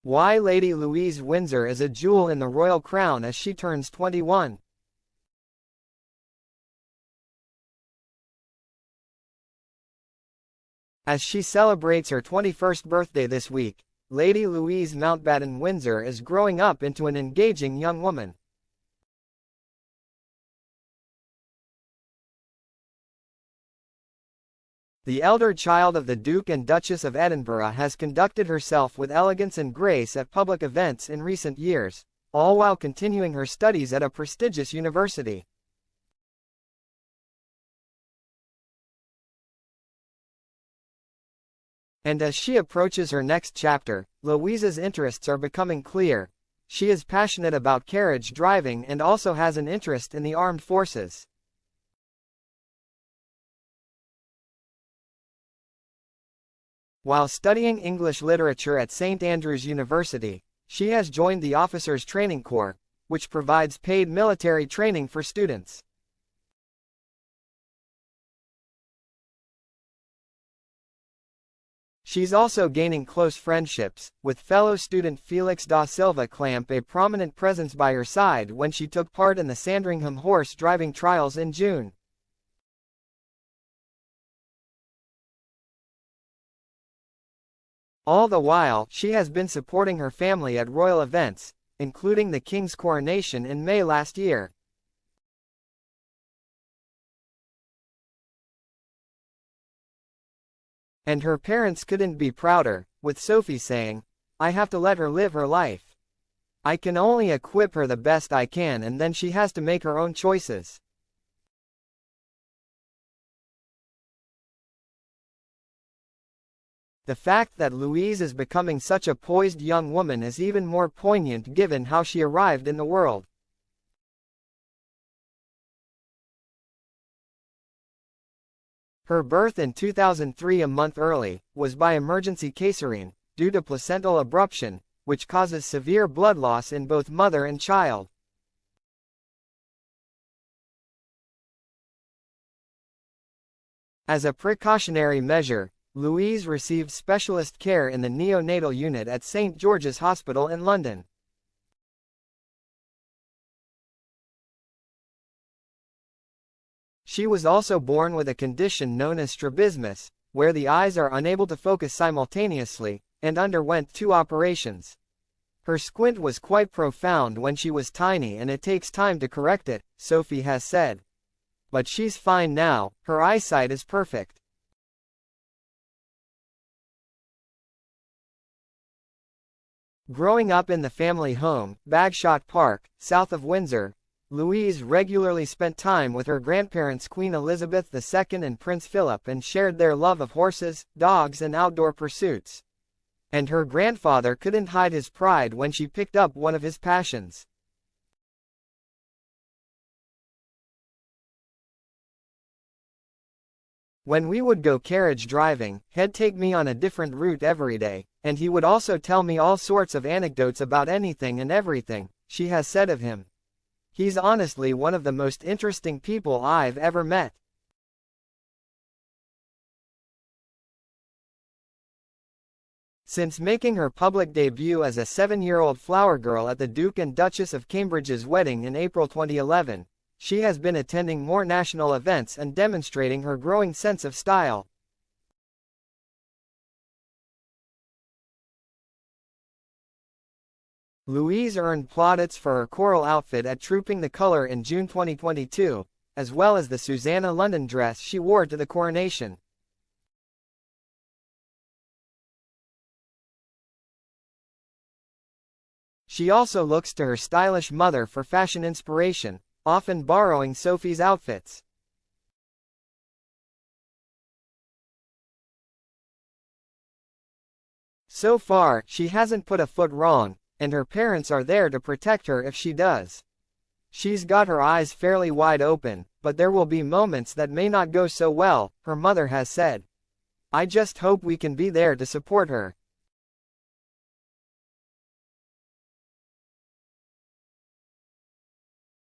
Why Lady Louise Windsor is a jewel in the royal crown as she turns 21. As she celebrates her 21st birthday this week, Lady Louise Mountbatten Windsor is growing up into an engaging young woman. The elder child of the Duke and Duchess of Edinburgh has conducted herself with elegance and grace at public events in recent years, all while continuing her studies at a prestigious university. And as she approaches her next chapter, Louise's interests are becoming clear. She is passionate about carriage driving and also has an interest in the armed forces. While studying English literature at St. Andrews University, she has joined the Officers Training Corps, which provides paid military training for students. She's also gaining close friendships, with fellow student Felix da Silva Clamp a prominent presence by her side when she took part in the Sandringham horse driving trials in June. All the while, she has been supporting her family at royal events, including the King's coronation in May last year. And her parents couldn't be prouder, with Sophie saying, "I have to let her live her life. I can only equip her the best I can and then she has to make her own choices." The fact that Louise is becoming such a poised young woman is even more poignant given how she arrived in the world. Her birth in 2003, a month early, was by emergency caesarean, due to placental abruption, which causes severe blood loss in both mother and child. As a precautionary measure, Louise received specialist care in the neonatal unit at St. George's Hospital in London. She was also born with a condition known as strabismus, where the eyes are unable to focus simultaneously, and underwent 2 operations. Her squint was quite profound when she was tiny and it takes time to correct it, Sophie has said. But she's fine now, her eyesight is perfect. Growing up in the family home, Bagshot Park, south of Windsor, Louise regularly spent time with her grandparents Queen Elizabeth II and Prince Philip and shared their love of horses, dogs and outdoor pursuits. And her grandfather couldn't hide his pride when she picked up one of his passions. "When we would go carriage driving, he'd take me on a different route every day, and he would also tell me all sorts of anecdotes about anything and everything," she has said of him. "He's honestly one of the most interesting people I've ever met." Since making her public debut as a 7-year-old flower girl at the Duke and Duchess of Cambridge's wedding in April 2011, she has been attending more national events and demonstrating her growing sense of style. Louise earned plaudits for her coral outfit at Trooping the Colour in June 2022, as well as the Susanna London dress she wore to the coronation. She also looks to her stylish mother for fashion inspiration, often borrowing Sophie's outfits. So far, she hasn't put a foot wrong, and her parents are there to protect her if she does. She's got her eyes fairly wide open, but there will be moments that may not go so well, her mother has said. "I just hope we can be there to support her."